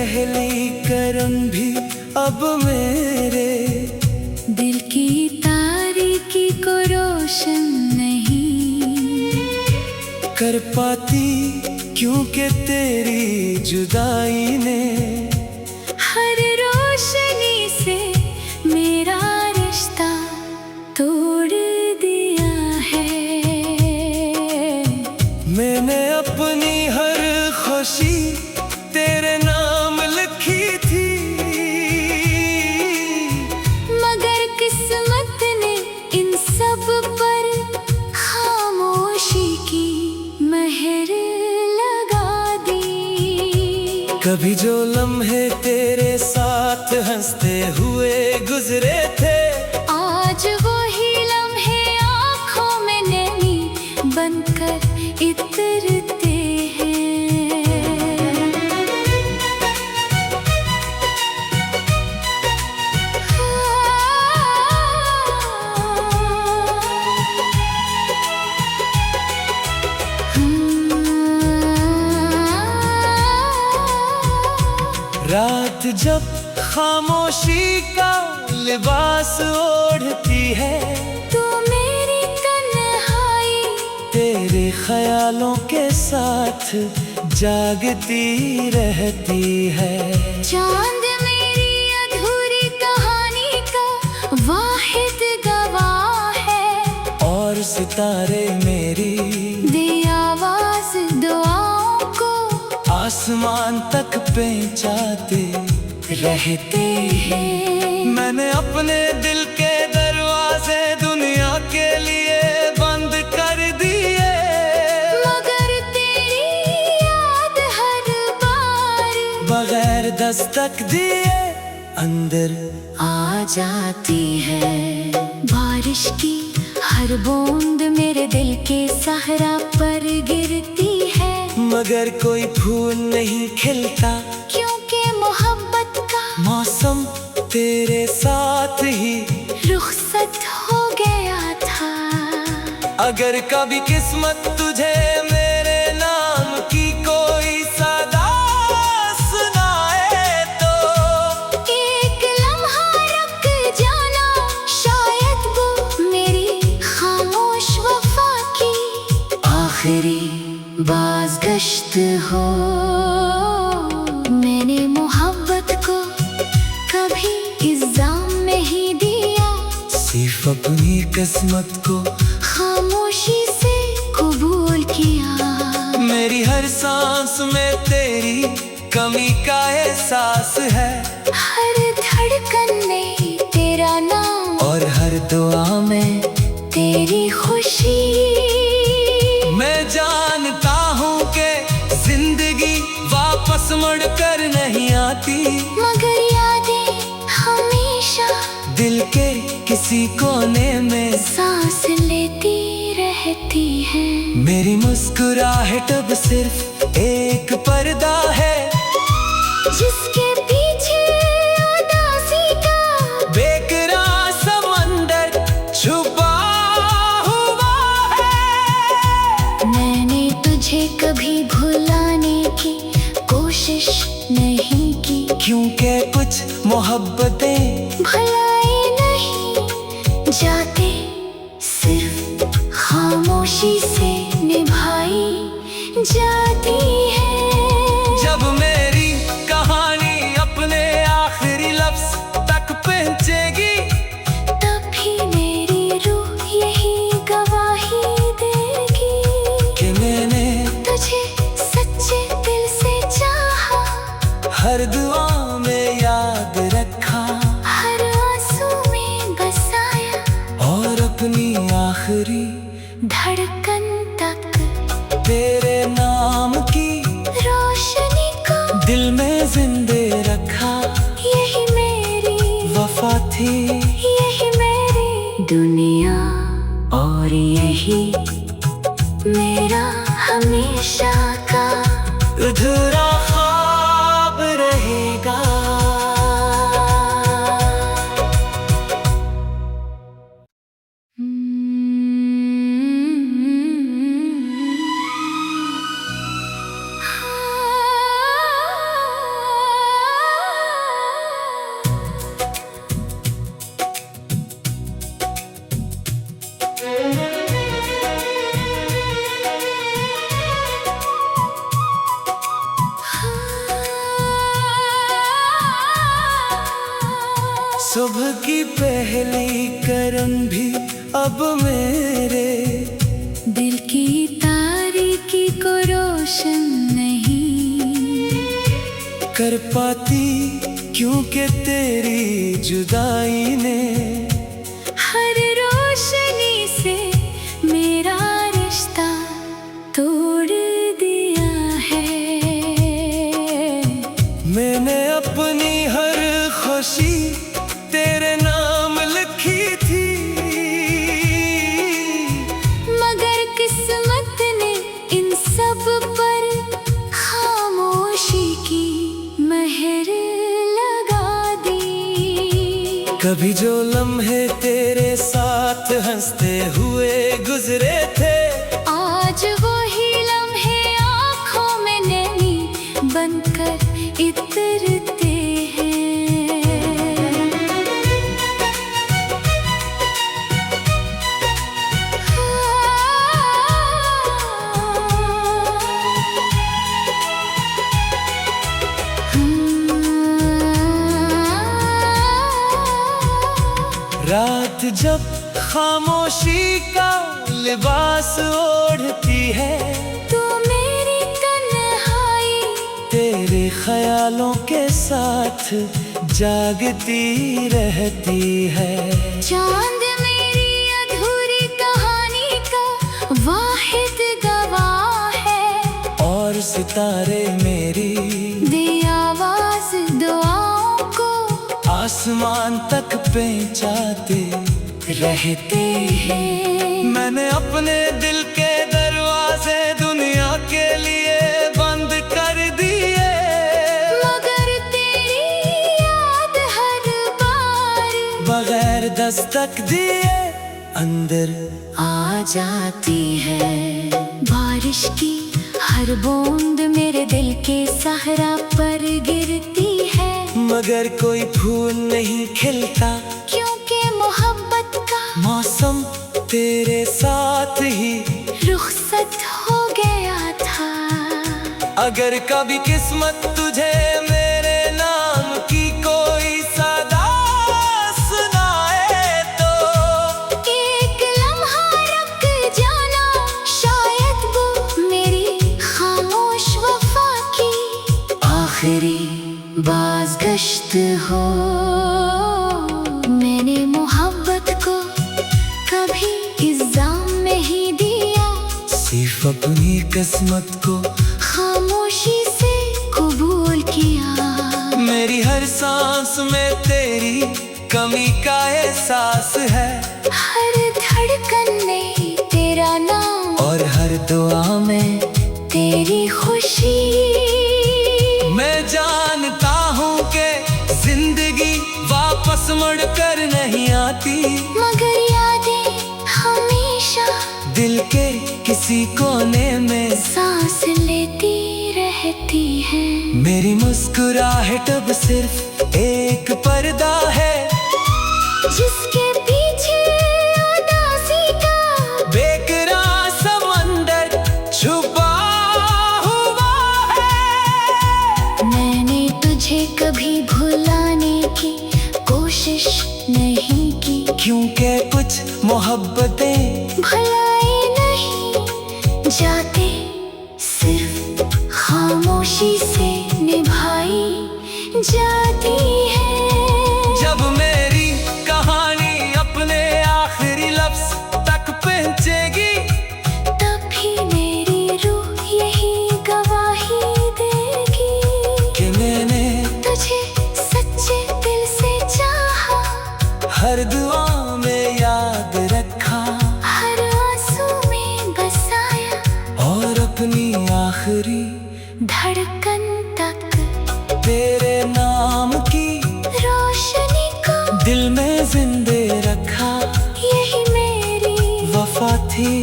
पहली करन भी अब मेरे दिल की तारीकी को रोशन नहीं कर पाती, क्योंकि तेरी जुदाई ने हर रोशनी से मेरा रिश्ता तोड़ दिया है। मैंने अपनी हर खुशी तेरे नाम लिखी थी, मगर किस्मत ने इन सब पर खामोशी की मेहर लगा दी। कभी जो लम्हे तेरे साथ हंसते हुए गुजरे थे, आज वही लम्हे आँखों में नैनी बनकर इतरते हैं। रात जब खामोशी का लिबास ओढ़ती है, तू मेरी तन्हाई तेरे ख्यालों के साथ जागती रहती है। चांद मेरी अधूरी कहानी का वाहिद गवाह है, और सितारे मेरी दे आवाज दुआओं को आसमान तक पहुंचाते रहते हैं। मैंने अपने दिल के दरवाजे दुनिया के लिए बंद कर दिए, मगर तेरी याद हर बार बगैर दस्तक दिए अंदर आ जाती है। बारिश की हर बूंद मेरे दिल के सहरा पर गिरती है, मगर कोई फूल नहीं खिलता, क्योंकि मोहब्बत का मौसम तेरे साथ ही रुखसत हो गया था। अगर कभी किस्मत तुझे मेरे नाम की कोई सदा सुनाए, तो एक लम्हा रुक जाना, शायद वो मेरी खामोश वफा की आखिरी बाज़गश्त हो। मैंने मोहब्बत को कभी इल्जाम नहीं दिया, सिर्फ अपनी किस्मत को खामोशी से कबूल किया। मेरी हर सांस में तेरी कमी का एहसास है, हर धड़कन में तेरा नाम और हर दुआ में तेरी खुशी। मैं जानता हूँ कि जिंदगी वापस मुड़ कर नहीं आती, मगर यादें हमेशा दिल के किसी कोने में सांस लेती रहती है। मेरी मुस्कुराहट अब सिर्फ एक पर्दा है, जिसके पीछे उदासी का बेकरार समंदर छुपा हुआ है। मैंने तुझे कभी भुलाने की कोशिश नहीं की, क्योंकि कुछ मोहब्बतें भुलाए नहीं जाते, सिर्फ खामोशी से निभाई जाती है। जब मेरी कहानी अपने आखिरी लफ्ज तक पहुंचेगी, तब भी मेरी रूह यही गवाही देगी कि मैंने तुझे सच्चे दिल से चाहा, हर दुआ में याद रखा, हर आंसू में बसाया, और अपनी आखिरी धड़कन तक तेरे नाम की रोशनी को दिल में जिंदे रखा। यही मेरी वफा थी, यही मेरी दुनिया, और यही मेरा हमेशा का अधूरा ख्वाब रहेगा। सुबह की पहली करन भी अब मेरे दिल की तारीकी को रोशन नहीं कर पाती, क्योंकि तेरी जुदाई ने हर रोशनी से मेरा रिश्ता तोड़ दिया है। मैंने अपनी हर खुशी तेरे नाम लिखी थी, मगर किस्मत ने इन सब पर खामोशी की मेहर लगा दी। कभी जो लम्हे तेरे साथ हंसते हुए गुजरे थे, आज वही लम्हे आँखों में नैनी बनकर इतरते हैं। रात जब खामोशी का लिबास ओढ़ती है, तू मेरी तन्हाई तेरे ख्यालों के साथ जागती रहती है। चांद मेरी अधूरी कहानी का वाहिद गवाह है, और सितारे मेरी दे आवाज दुआओं को आसमान तक पहुंचाते रहते हैं। मैंने अपने दिल के दरवाजे दुनिया के लिए बंद कर दिए, मगर तेरी याद हर बार बगैर दस्तक दिए अंदर आ जाती है। बारिश की हर बूंद मेरे दिल के सहरा पर गिरती है, मगर कोई फूल नहीं खिलता, क्योंकि मोहब्बत का मौसम तेरे साथ ही रुखसत हो गया था। अगर कभी किस्मत तुझे मेरे नाम की कोई सदा सुनाए, तो एक लम्हा रुक जाना, शायद वो मेरी खामोश वफा की आखिरी बाज़गश्त हो। मैंने मोहब्बत को कभी इल्जाम नहीं दिया, सिर्फ अपनी किस्मत को खामोशी से कबूल किया। मेरी हर सांस में तेरी कमी का एहसास है, हर धड़कन में तेरा नाम और हर दुआ में तेरी खुशी। मैं जानता हूँ कि जिंदगी वापस मुड़ कर नहीं आती, मगर यादें हमेशा दिल के किसी कोने में सांस लेती रहती है। मेरी मुस्कुराहट अब सिर्फ एक पर्दा है, जिसके पीछे उदासी का बेकरार समंदर छुपा हुआ है। मैंने तुझे कभी भुलाने की कोशिश नहीं की, क्योंकि कुछ मोहब्बतें भुलाई नहीं जाते, सिर्फ खामोशी से निभाई जाती है। जब मेरी कहानी अपने आखिरी लफ्ज तक पहुंचेगी, तब भी मेरी रूह यही गवाही देगी कि मैंने तुझे सच्चे दिल से चाहा, हर दुआ में याद रखा, हर आंसू में बसाया, और अपनी आखिरी धड़कन तक तेरे नाम की रोशनी को दिल में जिंदे रखा। यही मेरी वफा थी,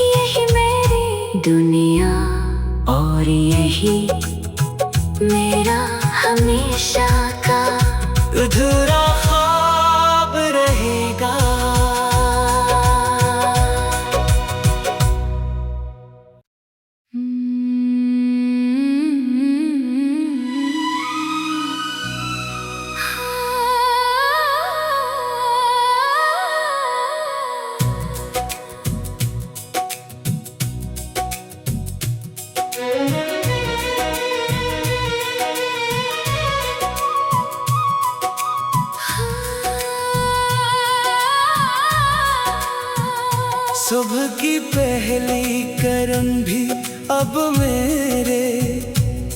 यही मेरी दुनिया, और यही मेरा हमेशा का अधूरा ख्वाब रहेगा। सुबह की पहली करन भी अब मेरे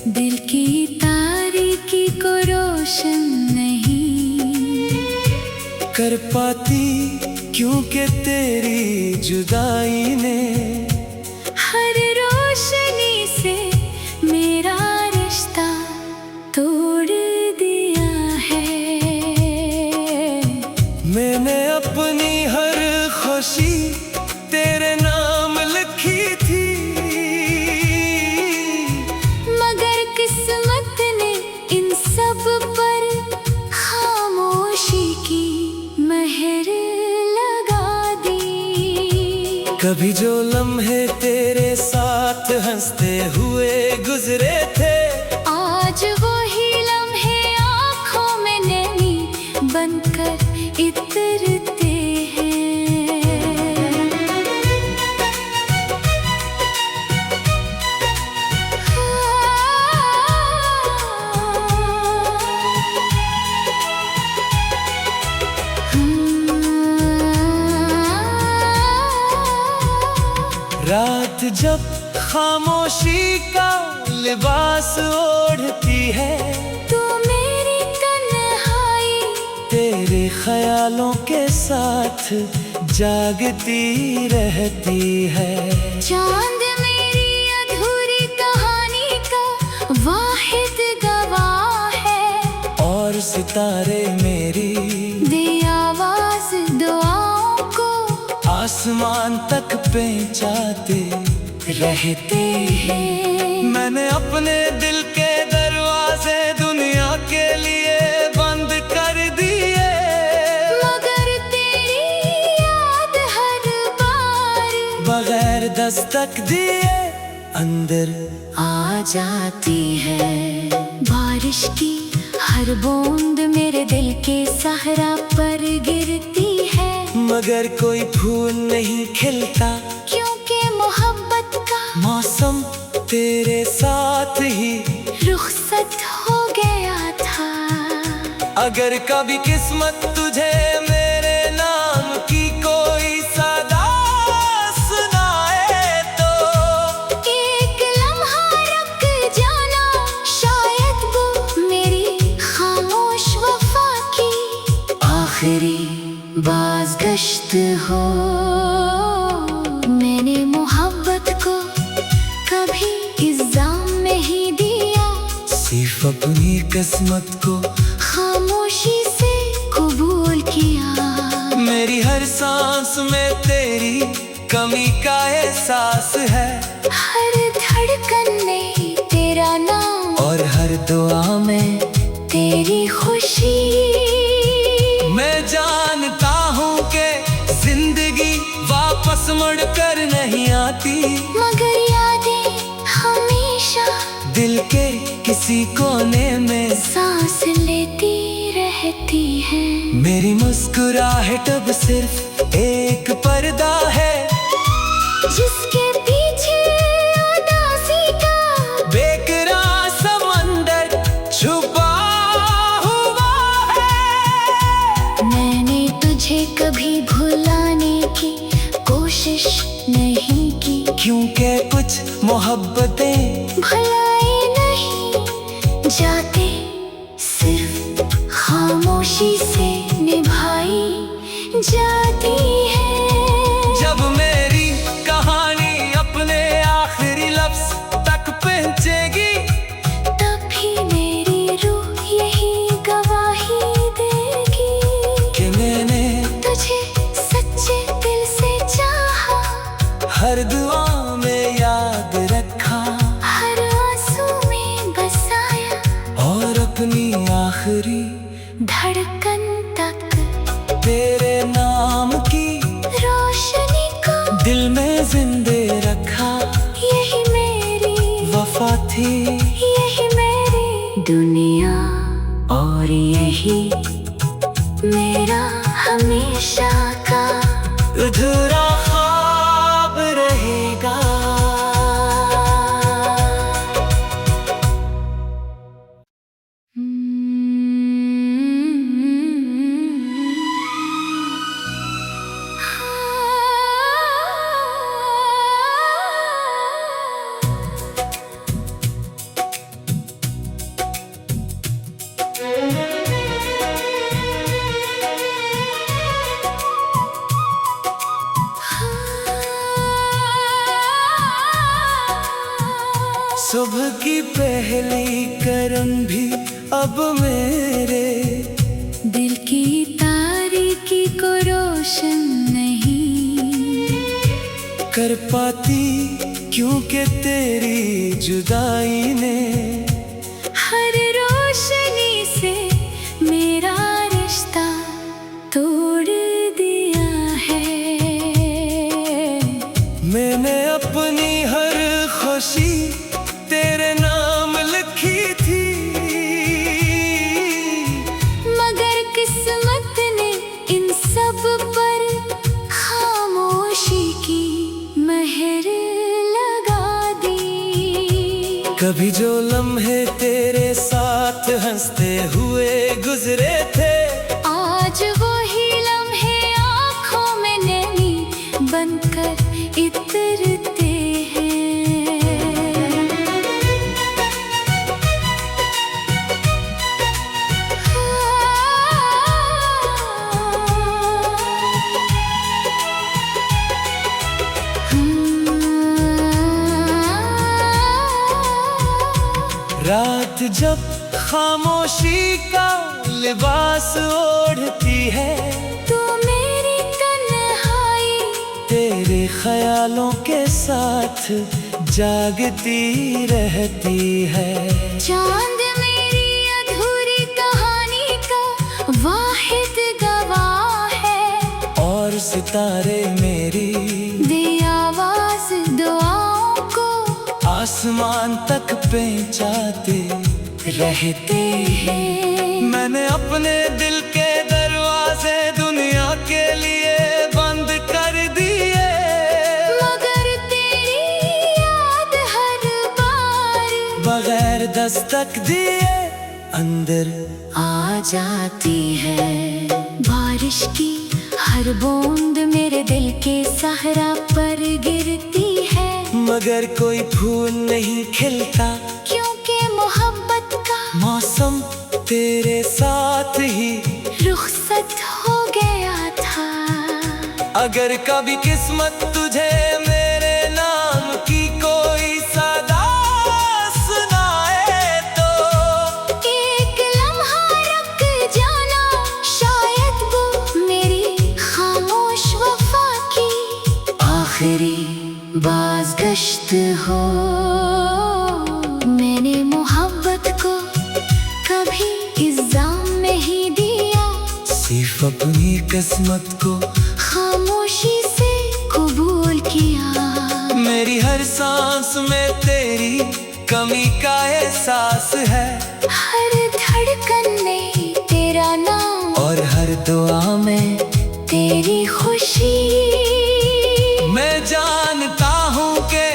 दिल की तारीकी को रोशन नहीं कर पाती, क्योंकि तेरी जुदाई ने हर रोशनी से मेरा रिश्ता तोड़ दिया है। मैंने अपनी हर खुशी तेरे नाम लिखी थी, मगर किस्मत ने इन सब पर खामोशी की मेहर लगा दी। कभी जो लम्हे तेरे साथ हंसते हुए गुजरे थे, आज वही लम्हे आँखों में नैनी बनकर इतरते हैं। रात जब खामोशी का लिबास ओढ़ती है, तू मेरी तन्हाई तेरे ख्यालों के साथ जागती रहती है। चांद मेरी अधूरी कहानी का वाहिद गवाह है, और सितारे मेरी दे आवाज दुआओं को आसमान तक पहुंचाते रहते हैं। मैंने अपने दिल के दरवाजे दुनिया के लिए बंद कर दिए, मगर तेरी याद हर बार बगैर दस्तक दिए अंदर आ जाती है। बारिश की हर बूंद मेरे दिल के सहरा पर गिरती है, मगर कोई फूल नहीं खिलता, क्योंकि मोहब्बत का मौसम तेरे साथ ही रुखसत हो गया था। अगर कभी किस्मत तुझे मेरे नाम की कोई सदा सुनाए, तो एक लम्हा रुक जाना, शायद वो मेरी खामोश वफा की आखिरी बाज़गश्त हो। मैंने मोहब्बत को कभी इल्ज़ाम नहीं दिया, सिर्फ अपनी किस्मत को खामोशी से कबूल किया। मेरी हर सांस में तेरी कमी का एहसास है, हर धड़कन में तेरा नाम और हर दुआ में तेरी खुशी। मैं जानता हूँ कि जिंदगी वापस मुड़ कर नहीं आती, मगर यादें हमेशा दिल के किसी कोने में सांस लेती रहती है। मेरी मुस्कुराहट अब सिर्फ एक पर्दा है, जिसके पीछे उदासी का बेकरार समंदर छुपा हुआ है। मैंने तुझे कभी भुलाने की कोशिश नहीं की, क्योंकि कुछ मोहब्बतें भुलाए नहीं जाते, सिर्फ खामोशी से निभाई जाती है। जब मेरी कहानी अपने आखिरी लफ्ज तक पहुंचेगी, तब भी मेरी रूह यही गवाही देगी कि मैंने तुझे सच्चे दिल से चाहा, हर दुआ में याद रखा, हर आंसू में बसाया, और अपनी आखिरी धड़कन तक तेरे नाम की रोशनी को दिल में जिंदे रखा। यही मेरी वफा थी, यही मेरी दुनिया, और यही मेरा हमेशा का अधूरा ख्वाब रहेगा। सुबह की पहली करन भी अब मेरे दिल की तारीकी को रोशन नहीं कर पाती, क्योंकि तेरी जुदाई ने हर रोशनी से मेरा रिश्ता तोड़ दिया है। मैंने अपनी हर खुशी तेरे नाम लिखी थी, मगर किस्मत ने इन सब पर खामोशी की मेहर लगा दी। कभी जो लम्हे तेरे साथ हंसते हुए गुजरे थे, आज वही लम्हे आँखों में नैनी बनकर इतरते हैं। रात जब खामोशी का लिबास ओढ़ती है, तू मेरी तन्हाई तेरे ख्यालों के साथ जागती रहती है। चांद मेरी अधूरी कहानी का वाहिद गवाह है, और सितारे मेरी दे आवाज दुआओं को आसमान तक पहुंचाते रहते हैं। मैंने अपने दिल के दरवाजे दुनिया के लिए बंद कर दिए, मगर तेरी याद हर बार बगैर दस्तक दिए अंदर आ जाती है। बारिश की हर बूंद मेरे दिल के सहरा पर गिरती है, मगर कोई फूल नहीं खिलता, क्योंकि मोहब्बत का मौसम तेरे साथ ही रुखसत हो गया था। अगर कभी किस्मत तुझे मेरे नाम की कोई सदा सुनाए, तो एक लम्हा रुक जाना, शायद वो मेरी खामोश वफा की आखिरी बाज़गश्त हो। मैंने मोहब्बत को कभी इल्जाम नहीं दिया, सिर्फ अपनी किस्मत को खामोशी से कबूल किया। मेरी हर सांस में तेरी कमी का एहसास है, हर धड़कन में तेरा नाम और हर दुआ में तेरी खुशी। मैं जानता हूँ कि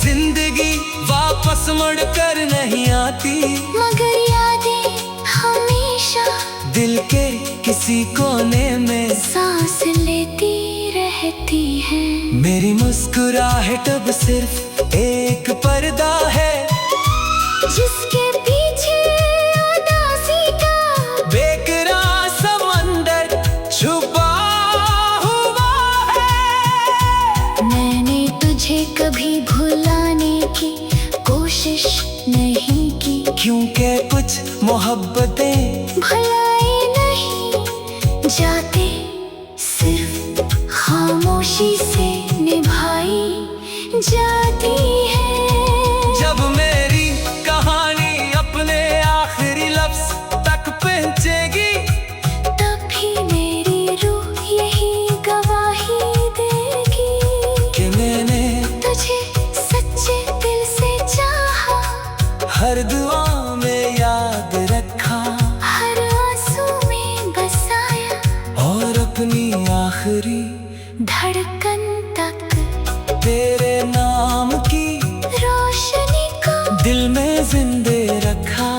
जिंदगी वापस मुड़ कर नहीं आती, मगर यादें हमेशा दिल के किसी कोने में सांस लेती रहती है। मेरी मुस्कुराहट अब सिर्फ एक पर्दा है, जिसके पीछे उदासी का बेकरार समंदर छुपा हुआ है। मैंने तुझे कभी भुलाने की कोशिश नहीं की, क्योंकि कुछ मोहब्बतें भुलाए नहीं जाते, सिर्फ खामोशी से निभाई जाती है। जब मेरी कहानी अपने आखिरी लफ्ज तक पहुंचेगी, तब भी मेरी रूह यही गवाही देगी कि मैंने तुझे सच्चे दिल से चाहा, हर दुआ में याद रखा, हर आंसू में बसाया, और अपनी आखिरी धड़कन तक तेरे नाम की रोशनी को दिल में जिंदे रखा।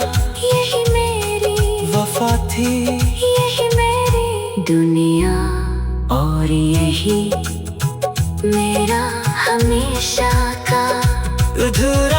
यही मेरी वफा थी, यही मेरी दुनिया, और यही मेरा हमेशा का अधूरा